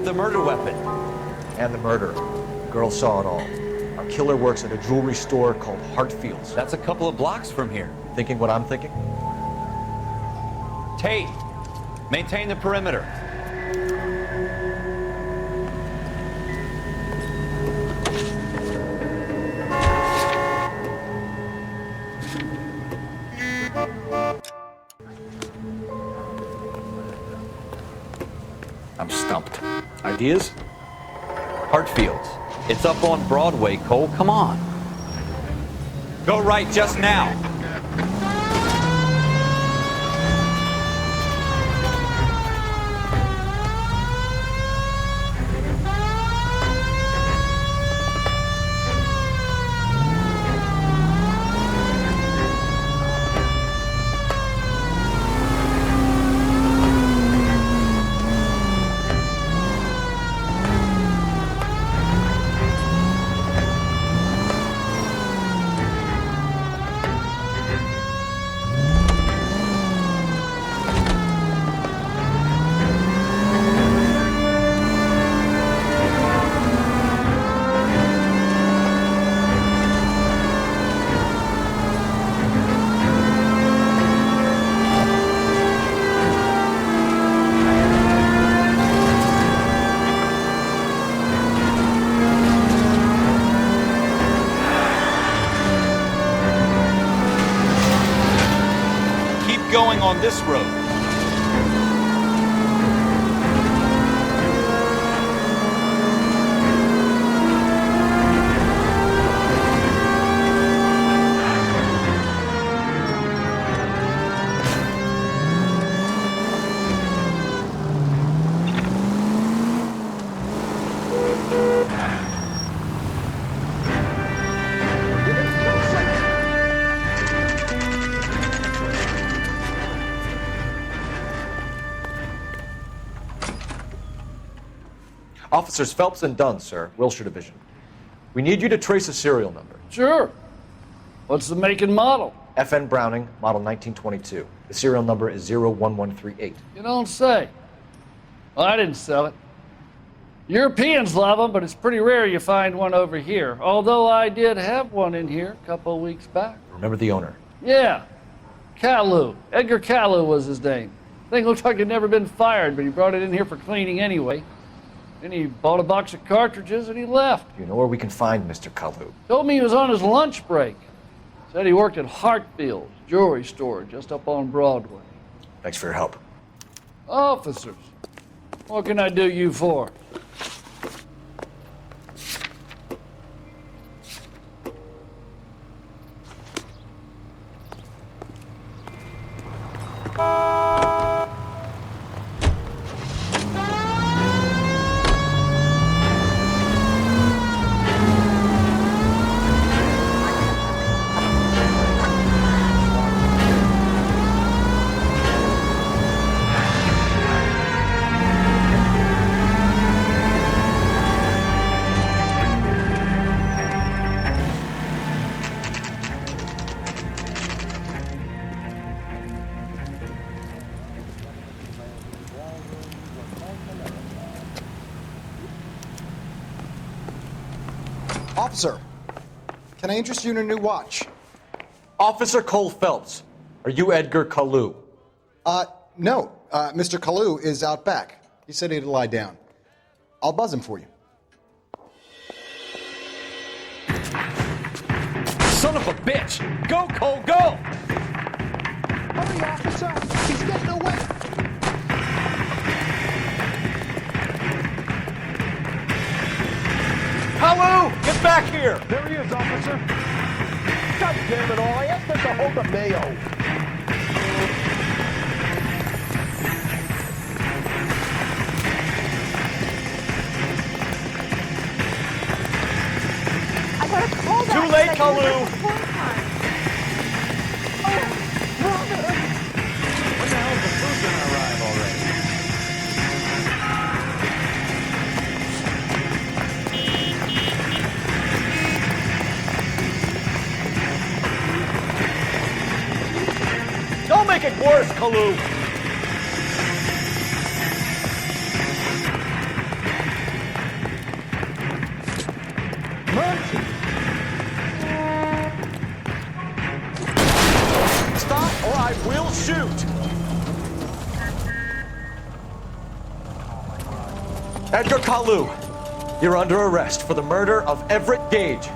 the murder weapon. And the murderer. The girl saw it all. Our killer works at a jewelry store called Hartfield's. That's a couple of blocks from here. Thinking what I'm thinking? Tate, maintain the perimeter. I'm stumped. Ideas? Hartfield's. It's up on Broadway, Cole. Come on. Go right just now. Going on this road. Officers Phelps and Dunn, sir, Wilshire Division. We need you to trace a serial number. Sure. What's the make and model? FN Browning, model 1922. The serial number is 01138. You don't say. Well, I didn't sell it. Europeans love them, but it's pretty rare you find one over here. Although I did have one in here a couple of weeks back. Remember the owner? Yeah. Kalu. Edgar Kalu was his name. Thing looked like it'd never been fired, but he brought it in here for cleaning anyway. Then he bought a box of cartridges and he left. You know where we can find Mr. Kalu? Told me he was on his lunch break. Said he worked at Hartfield's jewelry store just up on Broadway. Thanks for your help. Officers, what can I do you for? Officer, can I interest you in a new watch? Officer Cole Phelps, are you Edgar Kalu? No. Mr. Kalu is out back. He said he'd lie down. I'll buzz him for you. Son of a bitch! Go, Cole, go! Hurry, officer! He's getting away! Kalu, get back here! There he is, officer. God damn it all, I asked him to hold the mayo. I got a call back. Too late, Kalu! When the hell's the food gonna arrive already? Don't make it worse, Kalu! or I will shoot! Edgar Kalu, you're under arrest for the murder of Everett Gage.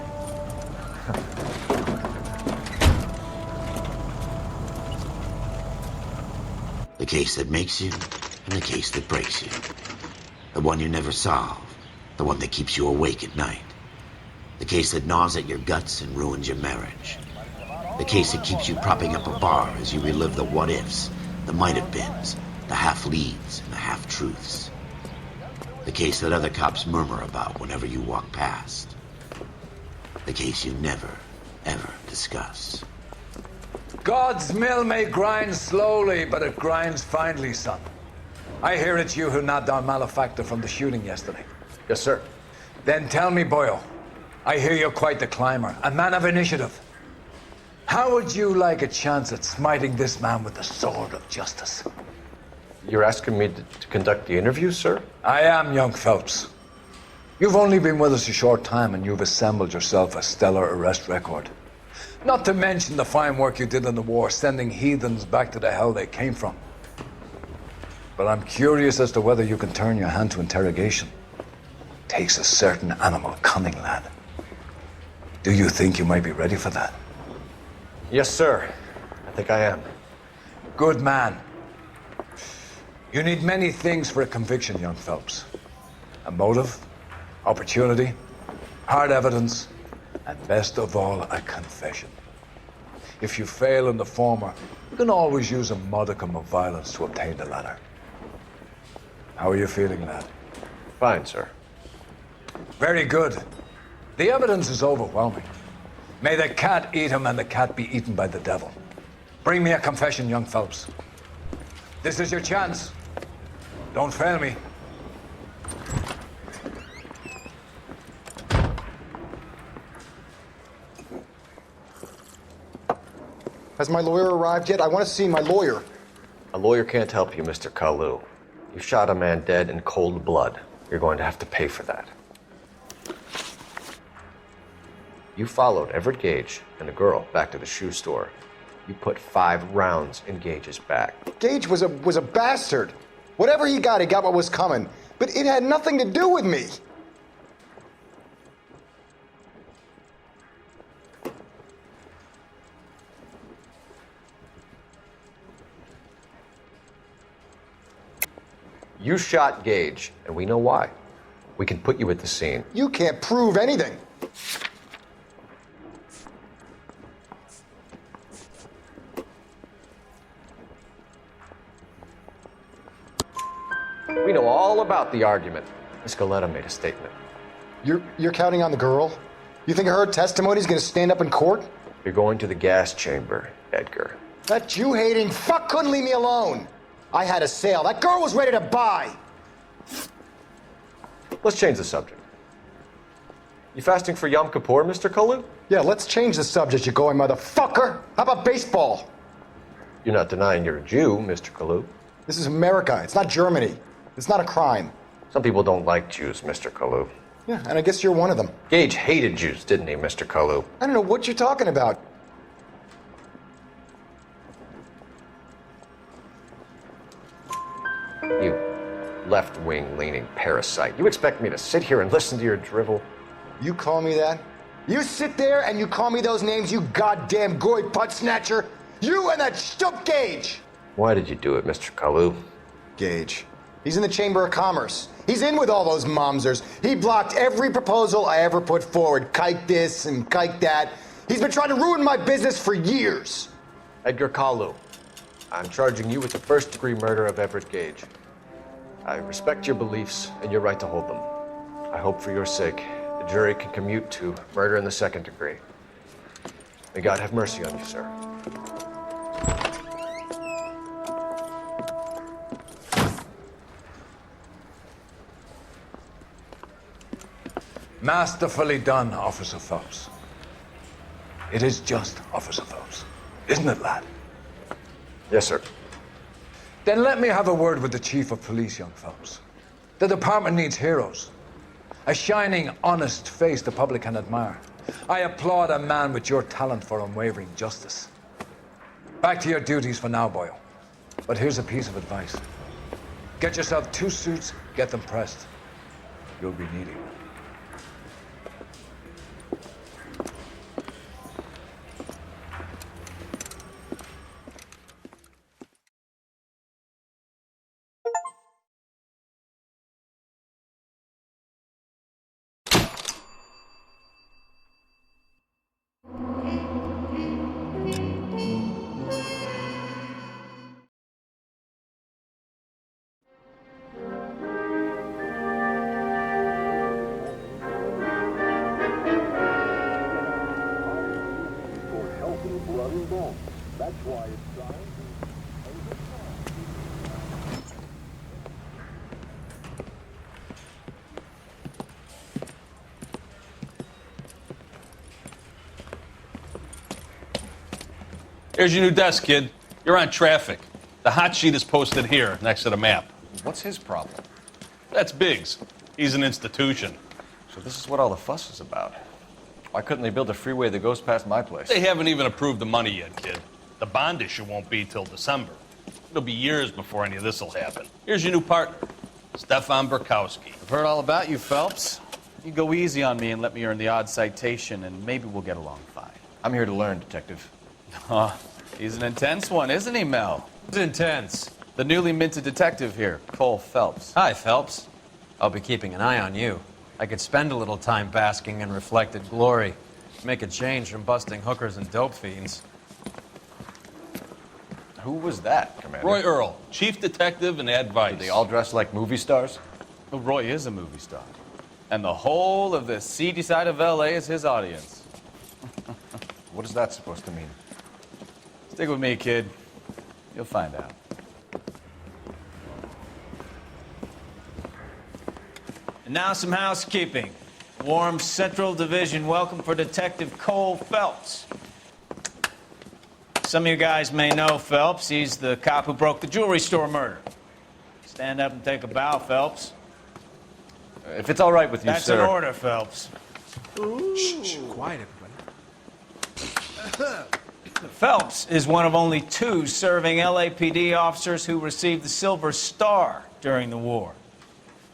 The case that makes you, and the case that breaks you. The one you never solve, the one that keeps you awake at night. The case that gnaws at your guts and ruins your marriage. The case that keeps you propping up a bar as you relive the what-ifs, the might-have-beens, the half-leads, and the half-truths. The case that other cops murmur about whenever you walk past. The case you never, ever discuss. God's mill may grind slowly, but it grinds finely, son. I hear it's you who nabbed our malefactor from the shooting yesterday. Yes, sir. Then tell me, Boyle, I hear you're quite the climber, a man of initiative. How would you like a chance at smiting this man with the sword of justice? You're asking me to conduct the interview, sir? I am, young Phelps. You've only been with us a short time and you've assembled yourself a stellar arrest record. Not to mention the fine work you did in the war, sending heathens back to the hell they came from. But I'm curious as to whether you can turn your hand to interrogation. Takes a certain animal cunning, lad. Do you think you might be ready for that? Yes, sir. I think I am. Good man. You need many things for a conviction, young Phelps. A motive, opportunity, hard evidence, and best of all, a confession. If you fail in the former, you can always use a modicum of violence to obtain the latter. How are you feeling, lad? Fine, sir. Very good. The evidence is overwhelming. May the cat eat him and the cat be eaten by the devil. Bring me a confession, young Phelps. This is your chance. Don't fail me. Has my lawyer arrived yet? I want to see my lawyer. A lawyer can't help you, Mr. Kalu. You shot a man dead in cold blood. You're going to have to pay for that. You followed Everett Gage and the girl back to the shoe store. You put 5 rounds in Gage's back. Gage was a bastard. Whatever he got what was coming. But it had nothing to do with me. You shot Gage, and we know why. We can put you at the scene. You can't prove anything. We know all about the argument. Miss Galetta made a statement. You're counting on the girl? You think her testimony's gonna stand up in court? You're going to the gas chamber, Edgar. That Jew-hating fuck couldn't leave me alone. I had a sale. That girl was ready to buy. Let's change the subject. You fasting for Yom Kippur, Mr. Kalu? Yeah, let's change the subject, you going motherfucker. How about baseball? You're not denying you're a Jew, Mr. Kalu. This is America. It's not Germany. It's not a crime. Some people don't like Jews, Mr. Kalu. Yeah, and I guess you're one of them. Gage hated Jews, didn't he, Mr. Kalu? I don't know what you're talking about. You left-wing leaning parasite. You expect me to sit here and listen to your drivel? You call me that? You sit there and you call me those names, you goddamn goy putt snatcher? You and that stup Gage! Why did you do it, Mr. Kalu? Gage. He's in the Chamber of Commerce. He's in with all those momsers. He blocked every proposal I ever put forward. Kike this and kike that. He's been trying to ruin my business for years. Edgar Kalu, I'm charging you with the first-degree murder of Everett Gage. I respect your beliefs and your right to hold them. I hope for your sake the jury can commute to murder in the second degree. May God have mercy on you, sir. Masterfully done, Officer Phelps. It is just, Officer Phelps. Isn't it, lad? Yes, sir. Then let me have a word with the Chief of Police, young Phelps. The department needs heroes. A shining, honest face the public can admire. I applaud a man with your talent for unwavering justice. Back to your duties for now, Boyle. But here's a piece of advice. Get yourself 2 suits, get them pressed. You'll be needing them. Here's your new desk, kid. You're on traffic. The hot sheet is posted here, next to the map. What's his problem? That's Biggs. He's an institution. So this is what all the fuss is about. Why couldn't they build a freeway that goes past my place? They haven't even approved the money yet, kid. The bond issue won't be till December. It'll be years before any of this will happen. Here's your new partner, Stefan Burkowski. I've heard all about you, Phelps. You go easy on me and let me earn the odd citation, and maybe we'll get along fine. I'm here to learn, Detective. He's an intense one, isn't he, Mel? Who's intense? The newly minted detective here, Cole Phelps. Hi, Phelps. I'll be keeping an eye on you. I could spend a little time basking in reflected glory. Make a change from busting hookers and dope fiends. Who was that, Commander? Roy Earl, chief detective and advice. Do they all dress like movie stars? Well, Roy is a movie star. And the whole of the seedy side of L.A. is his audience. What is that supposed to mean? Stick with me, kid. You'll find out. And now some housekeeping. Warm Central Division welcome for Detective Cole Phelps. Some of you guys may know Phelps. He's the cop who broke the jewelry store murder. Stand up and take a bow, Phelps. If it's all right with you, That's sir. an order, Phelps. Shh, quiet, everybody. Phelps is one of only 2 serving LAPD officers who received the Silver Star during the war.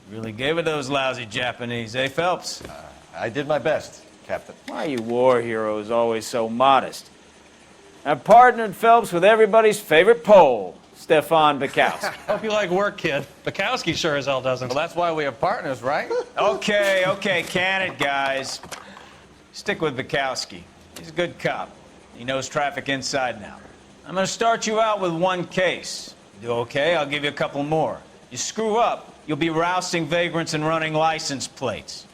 Really gave it those lousy Japanese, eh, Phelps? I did my best, Captain. Why are you war heroes always so modest? I've partnered Phelps with everybody's favorite Pole, Stefan Burkowski. Hope you like work, kid. Bukowski sure as hell doesn't. Well, that's why we have partners, right? Okay, can it, guys? Stick with Burkowski. He's a good cop. He knows traffic inside and out. I'm going to start you out with 1 case. You do okay, I'll give you a couple more. You screw up, you'll be rousting vagrants and running license plates.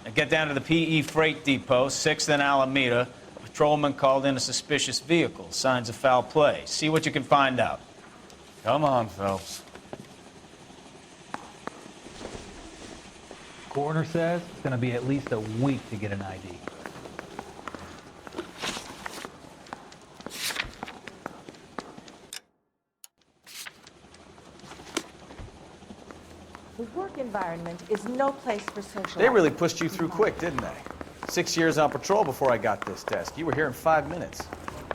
Now get down to the PE Freight Depot, 6th and Alameda. A patrolman called in a suspicious vehicle. Signs of foul play. See what you can find out. Come on, Phelps. Coroner says it's going to be at least a week to get an ID. The work environment is no place for social. They really pushed you through quick, didn't they? 6 years on patrol before I got this desk. You were here in 5 minutes.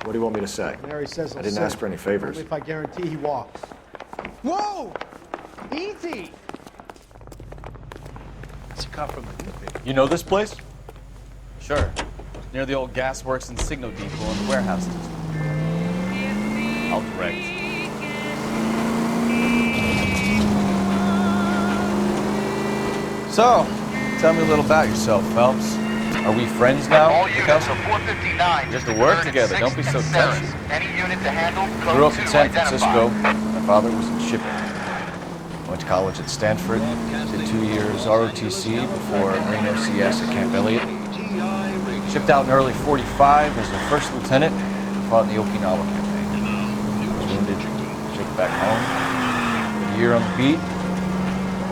What do you want me to say? Mary says I didn't ask for any favors. Only if I guarantee he walks. Whoa! Easy! It's a cop from the newspaper. You know this place? Sure. Near the old gas works and signal depot and the warehouse district. I'll direct. So, tell me a little about yourself, Phelps. Are we friends now? All units of 459. Just to work together. Don't be so touchy. Any unit to handle. Grew up in San Francisco. My father was in shipping. Went to college at Stanford. Did 2 years ROTC before Marine OCS at Camp Elliott. Shipped out in early '45 as a first lieutenant. Fought in the Okinawa campaign. Was wounded. Shipped back home. Did a year on the beat.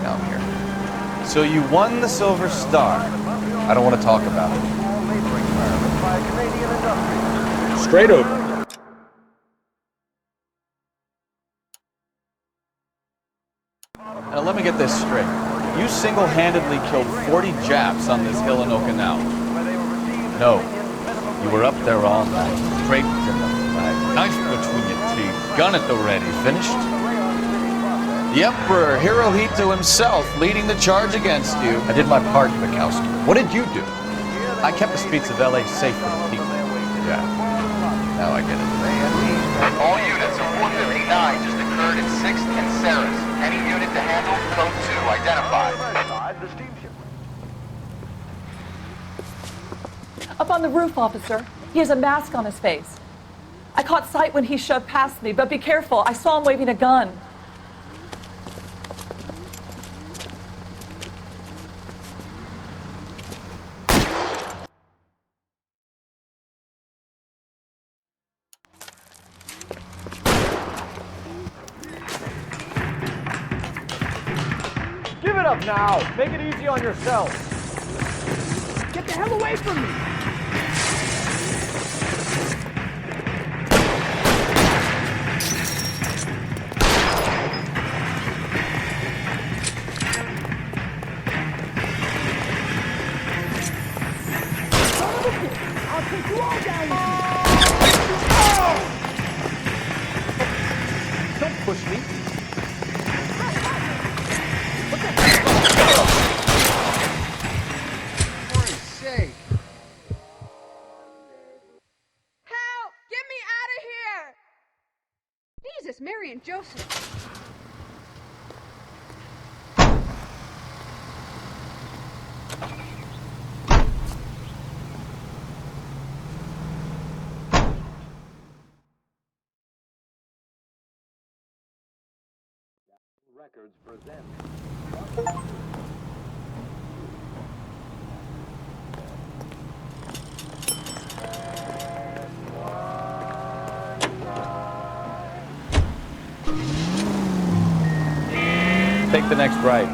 Now I'm here. So you won the Silver Star. I don't want to talk about it. Straight over. Now let me get this straight. You single-handedly killed 40 Japs on this hill in Okinawa. No. You were up there all night, draped in the flag, knife between your gun at the ready. Finished? The Emperor Hirohito himself leading the charge against you. I did my part, Bukowski. What did you do? I kept the streets of LA safe for the people. Yeah. Now I get it. All units, a 459 just occurred at 6th and Sarah's. Any unit to handle, code 2 identified. Up on the roof, officer. He has a mask on his face. I caught sight when he shoved past me, but be careful. I saw him waving a gun. Give it up now. Make it easy on yourself. Get the hell away from me. I'll take you all down with you. Don't push me. Jesus, Mary and Joseph. Records present. Take the next right.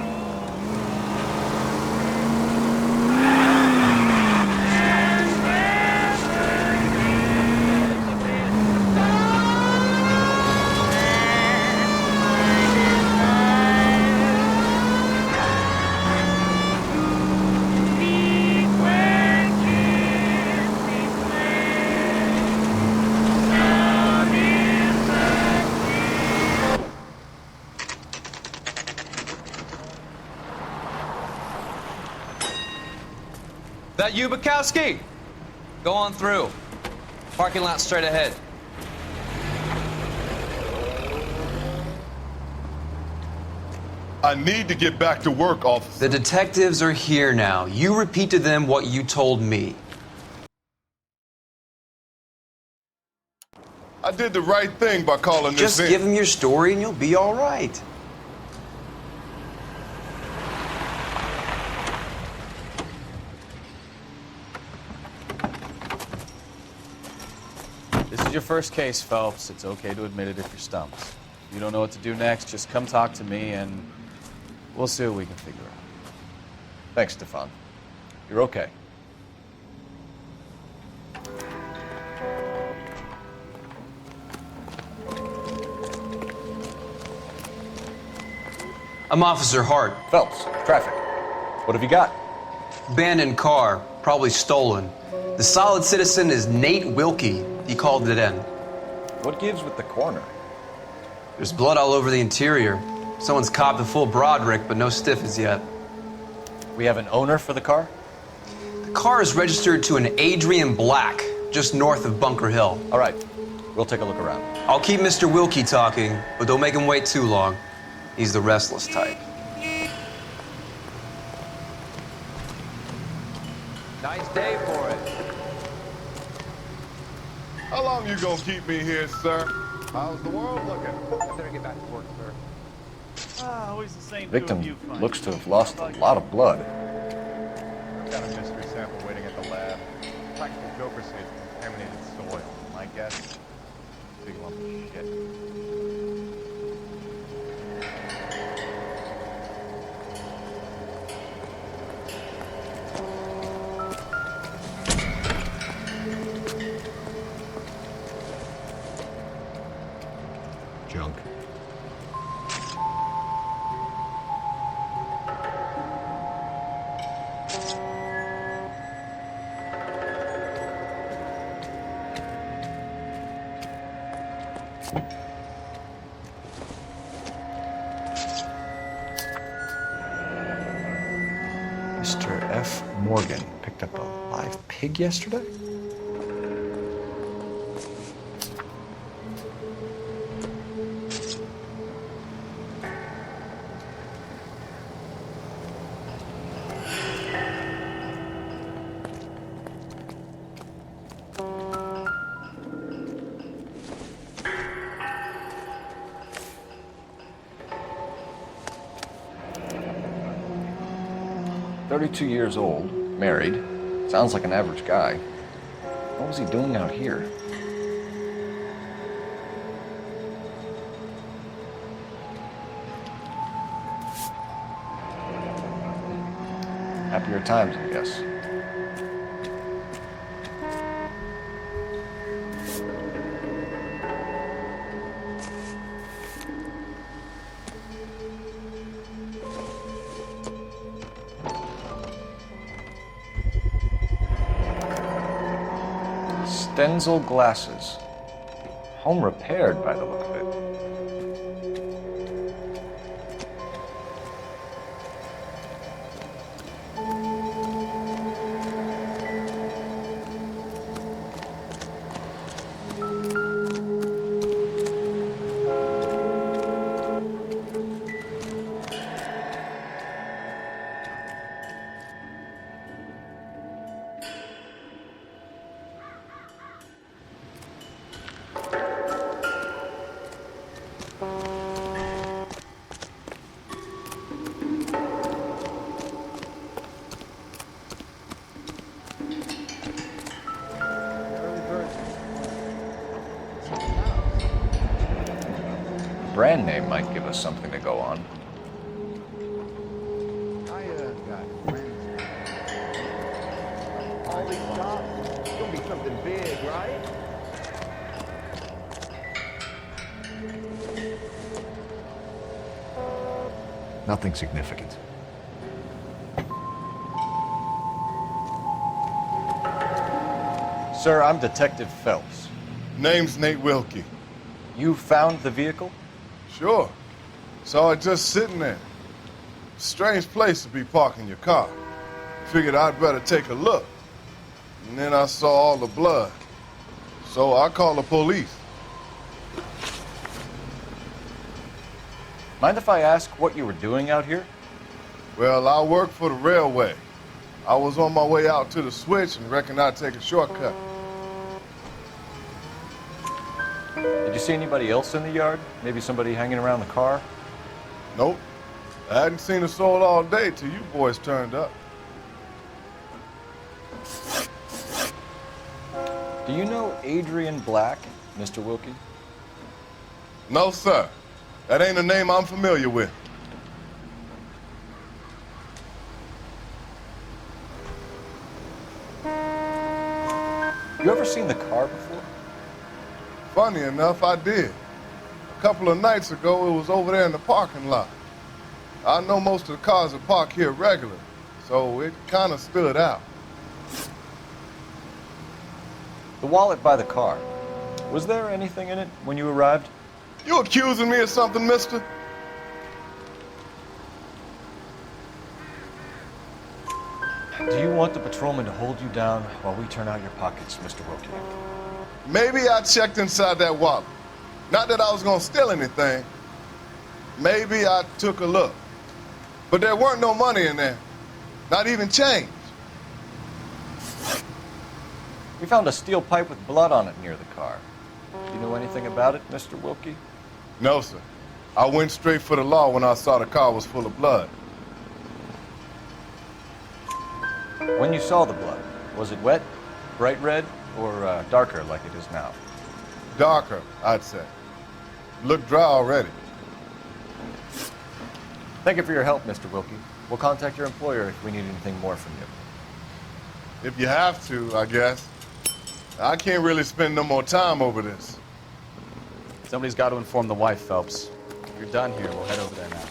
That you, Bukowski? Go on through. Parking lot straight ahead. I need to get back to work, officer. The detectives are here now. You repeat to them what you told me. I did the right thing by calling this in. Just give them your story and you'll be all right. This is your first case, Phelps. It's okay to admit it if you're stumped. If you don't know what to do next, just come talk to me and we'll see what we can figure out. Thanks, Stefan. You're okay. I'm Officer Hart. Phelps, traffic. What have you got? Abandoned car, probably stolen. The solid citizen is Nate Wilkie. He called it in. What gives with the corner? There's blood all over the interior. Someone's copped a full Broderick, but no stiff as yet. We have an owner for the car? The car is registered to an Adrian Black, just north of Bunker Hill. All right, we'll take a look around. I'll keep Mr. Wilkie talking, but don't make him wait too long. He's the restless type. Nice day for it. How long you gonna keep me here, sir? How's the world looking? I better get back to work, sir. Always the same. Victim looks to have lost a lot of blood. I've got a mystery sample waiting at the lab. Practical jokers say it's contaminated soil. My guess, big lump of shit. Junk. Morgan picked up a live pig yesterday? $32 years old, married. Sounds like an average guy. What was he doing out here? Happier times, I guess. Stenzel glasses. Home repaired by the look of it. Brand name might give us something to go on. Got friends. All these shots, it's gonna be something big, right? Nothing significant. Sir, I'm Detective Phelps. Name's Nate Wilkie. You found the vehicle? Sure. Saw it just sitting there. Strange place to be parking your car. Figured I'd better take a look. And then I saw all the blood. So I called the police. Mind if I ask what you were doing out here? Well, I work for the railway. I was on my way out to the switch and reckoned I'd take a shortcut. Did you see anybody else in the yard? Maybe somebody hanging around the car? Nope. I hadn't seen a soul all day till you boys turned up. Do you know Adrian Black, Mr. Wilkie? No, sir. That ain't a name I'm familiar with. You ever seen the car before? Funny enough, I did. A couple of nights ago, it was over there in the parking lot. I know most of the cars are parked here regularly, so it kind of stood out. The wallet by the car. Was there anything in it when you arrived? You accusing me of something, mister? Do you want the patrolman to hold you down while we turn out your pockets, Mr. Wilkie? Maybe I checked inside that wallet. Not that I was gonna steal anything. Maybe I took a look. But there weren't no money in there. Not even change. We found a steel pipe with blood on it near the car. Do you know anything about it, Mr. Wilkie? No, sir. I went straight for the law when I saw the car was full of blood. When you saw the blood, was it wet, bright red, or darker like it is now? Darker, I'd say. Looked dry already. Thank you for your help, Mr. Wilkie. We'll contact your employer if we need anything more from you. If you have to, I guess. I can't really spend no more time over this. Somebody's got to inform the wife, Phelps. If you're done here, we'll head over there now.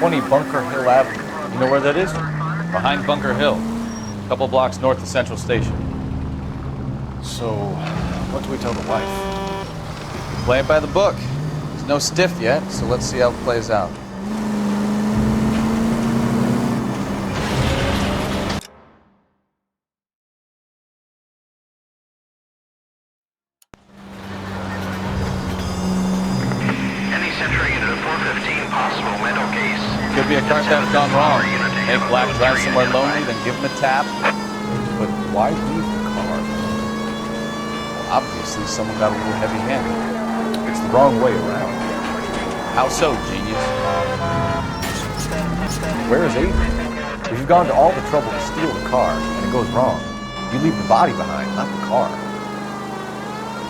20 Bunker Hill Avenue. You know where that is? Behind Bunker Hill. A couple blocks north of Central Station. So, what do we tell the wife? Play it by the book. There's no stiff yet, so let's see how it plays out. Could be a car theft gone wrong. Make Black drive somewhere lonely, then give him a tap. But why leave the car? Well, obviously someone got a little heavy-handed. It's the wrong way around. How so, genius? Where is Adrian? If you've gone to all the trouble to steal the car, and it goes wrong, you leave the body behind, not the car.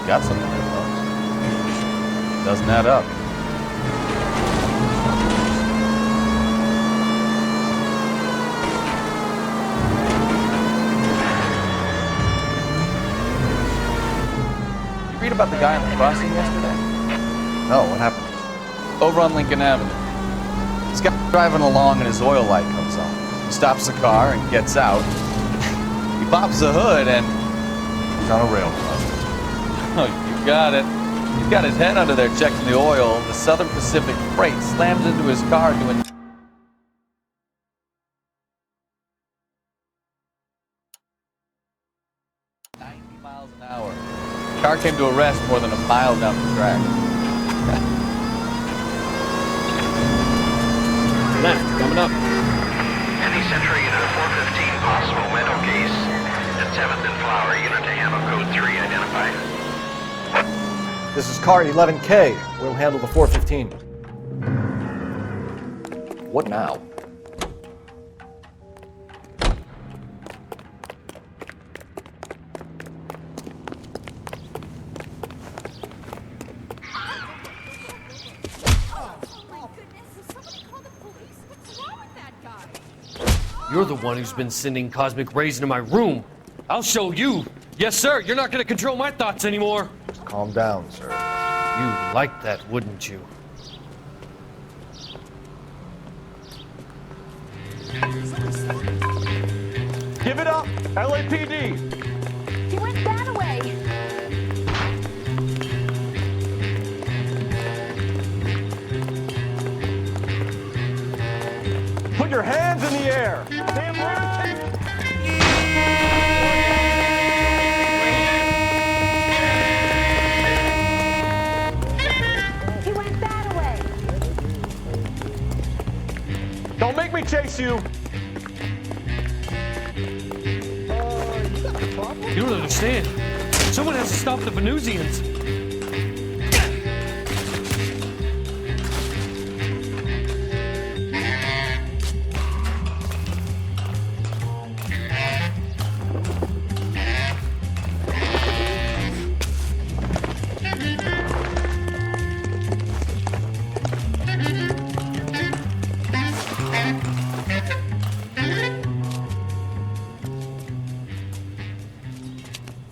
You got something there, Bugs. Doesn't add up. Read about the guy on the crossing yesterday? No, what happened? Over on Lincoln Avenue. This guy driving along and his oil light comes on. He stops the car and gets out. He pops the hood and he's on a rail. Oh, you got it. He's got his head under there checking the oil. The Southern Pacific Freight slams into his car doing 90 miles an hour. The car came to a rest more than a mile down the track. Left, coming up. Any Central unit of 415 possible mental case at 7th and Flower, unit to handle code 3 identified. This is car 11K. We'll handle the 415. What now? You're the one who's been sending cosmic rays into my room. I'll show you. Yes, sir. You're not going to control my thoughts anymore. Just calm down, sir. You'd like that, wouldn't you? Give it up, LAPD. He went that way. Put your hands in the air. Damn lunatic. He went that way. Don't make me chase you. You don't understand. Someone has to stop the Venusians.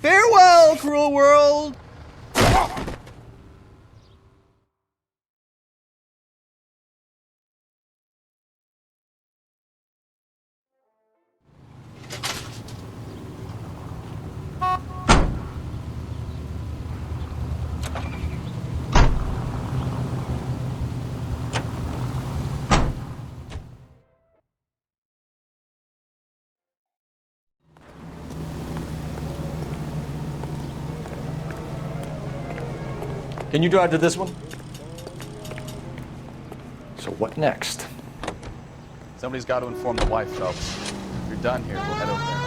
Farewell, cruel world! Can you drive to this one? So what next? Somebody's got to inform the wife, Phelps. If you're done here, we'll head over there now.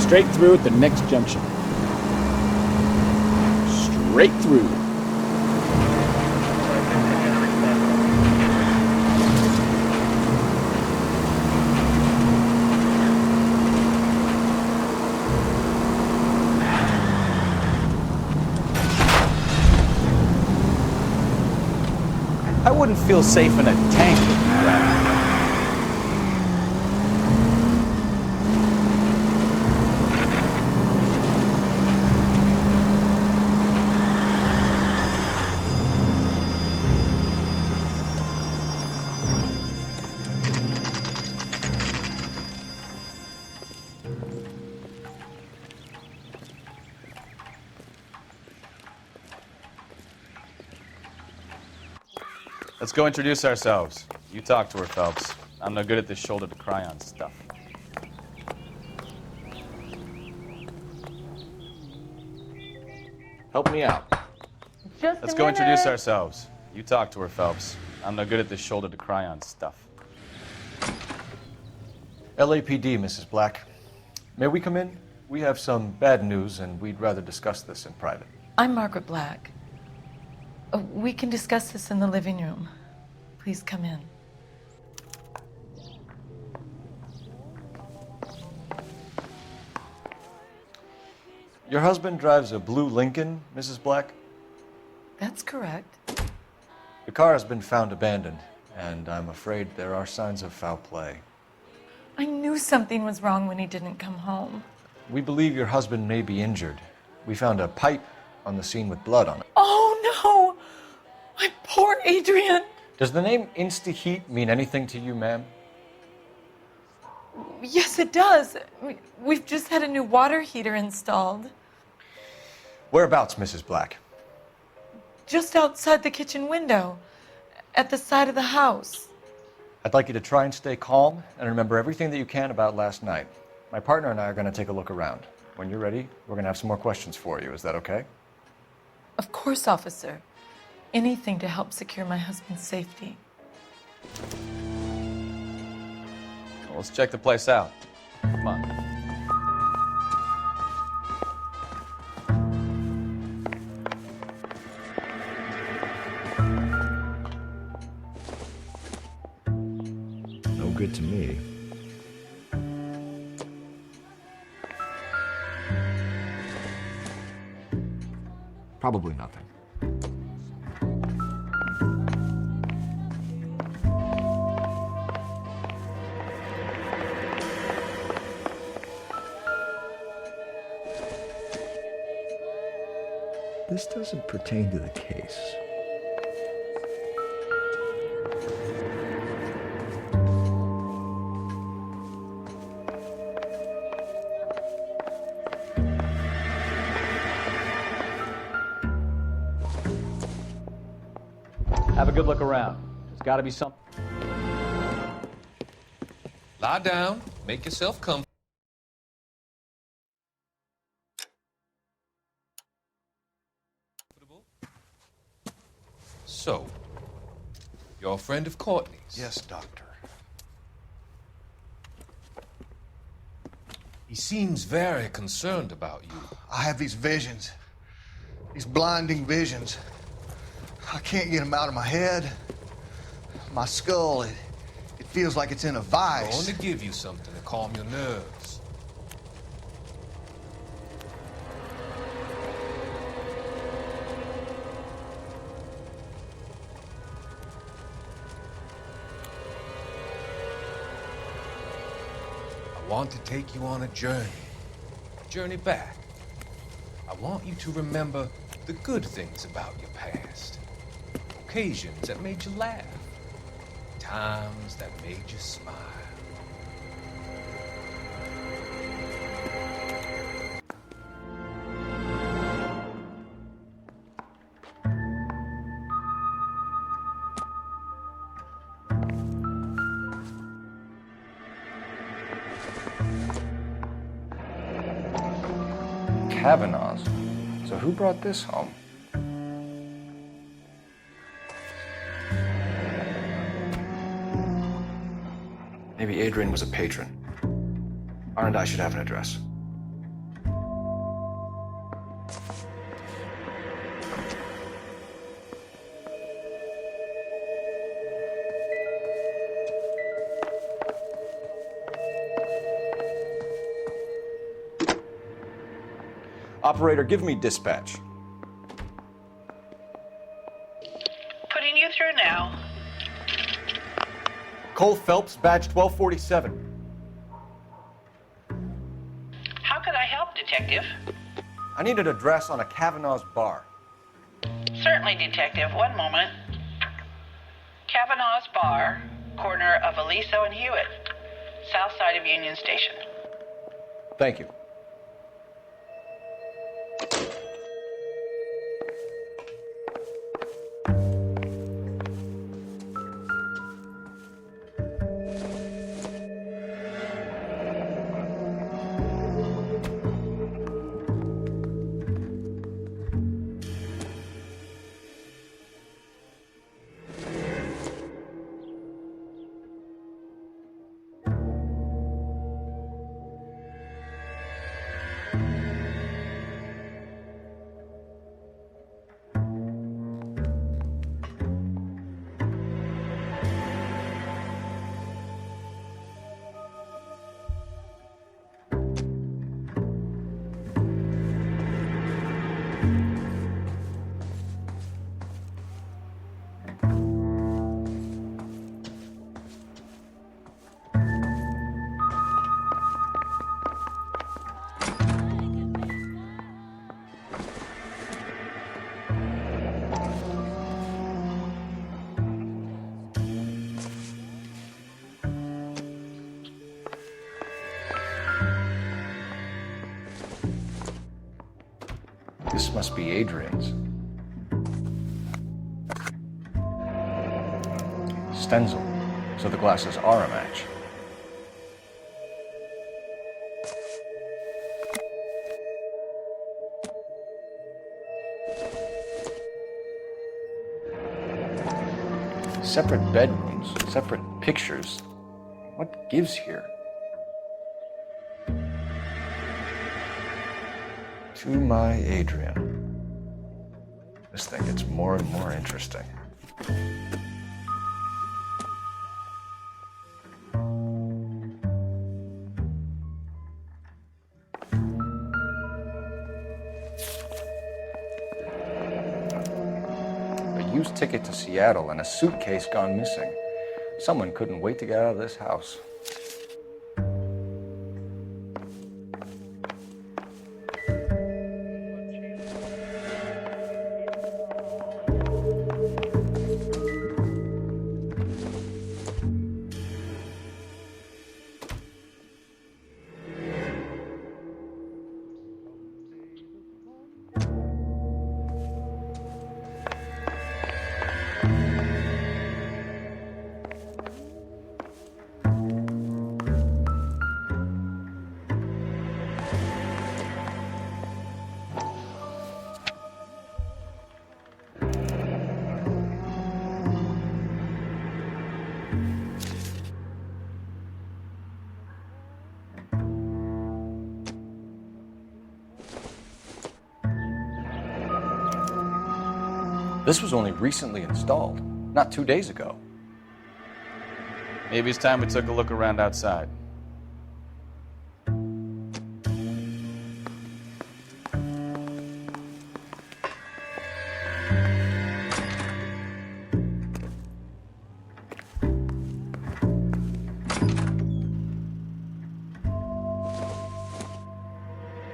straight through at the next junction. Straight through. I wouldn't feel safe in a tank with you, Brad. Let's go introduce ourselves. You talk to her, Phelps. I'm no good at this shoulder to cry on stuff. Help me out. Let's go introduce ourselves. You talk to her, Phelps. I'm no good at this shoulder to cry on stuff. LAPD, Mrs. Black. May we come in? We have some bad news, and we'd rather discuss this in private. I'm Margaret Black. We can discuss this in the living room. Please come in. Your husband drives a blue Lincoln, Mrs. Black? That's correct. The car has been found abandoned, and I'm afraid there are signs of foul play. I knew something was wrong when he didn't come home. We believe your husband may be injured. We found a pipe on the scene with blood on it. Oh no! My poor Adrian! Does the name Insta-Heat mean anything to you, ma'am? Yes, it does. We've just had a new water heater installed. Whereabouts, Mrs. Black? Just outside the kitchen window, at the side of the house. I'd like you to try and stay calm and remember everything that you can about last night. My partner and I are going to take a look around. When you're ready, we're going to have some more questions for you. Is that okay? Of course, officer. Anything to help secure my husband's safety. Well, let's check the place out. Come on. No good to me. Probably nothing. This doesn't pertain to the case. Have a good look around. There's got to be something. Lie down, make yourself comfortable. So, you're a friend of Courtney's? Yes, Doctor. He seems very concerned about you. I have these visions. These blinding visions. I can't get them out of my head. My skull, it feels like it's in a vice. I want to give you something to calm your nerves. I want to take you on a journey back. I want you to remember the good things about your past. Occasions that made you laugh. Times that made you smile. Kavanaugh's. So who brought this home? Maybe Adrian was a patron. R&I should have an address. Operator, give me dispatch. Putting you through now. Cole Phelps, badge 1247. How could I help, Detective? I need an address on a Kavanaugh's bar. Certainly, Detective. One moment. Kavanaugh's Bar, corner of Aliso and Hewitt, south side of Union Station. Thank you. This must be Adrian's. Stenzel. So the glasses are a match. Separate bedrooms, separate pictures. What gives here? To my Adrian. This thing gets more and more interesting. A used ticket to Seattle and a suitcase gone missing. Someone couldn't wait to get out of this house. This was only recently installed, not 2 days ago. Maybe it's time we took a look around outside.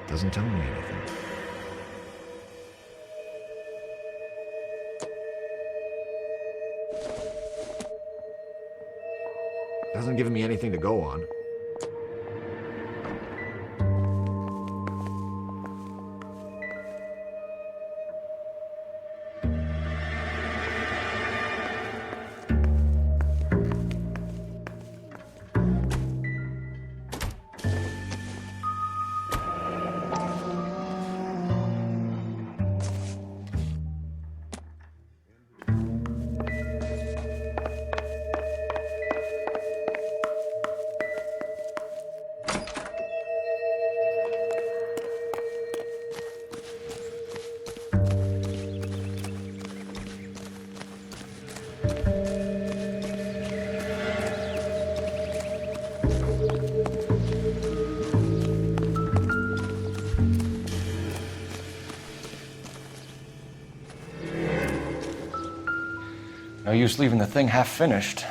Doesn't tell me anything. Hasn't given me anything to go on. No use leaving the thing half finished.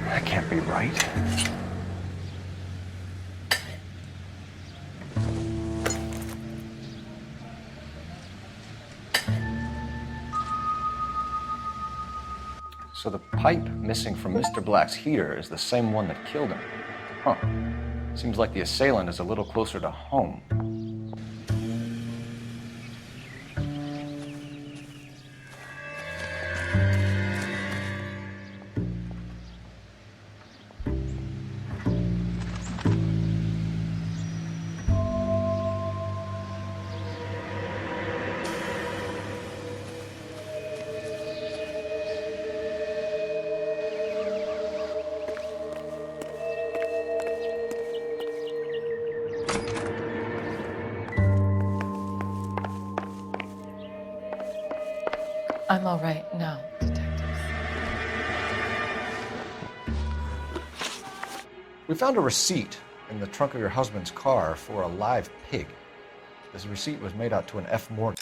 That can't be right. So the pipe missing from Mr. Black's heater is the same one that killed him. Huh. Seems like the assailant is a little closer to home. I'm all right now, detectives. We found a receipt in the trunk of your husband's car for a live pig. This receipt was made out to an F. Morgan.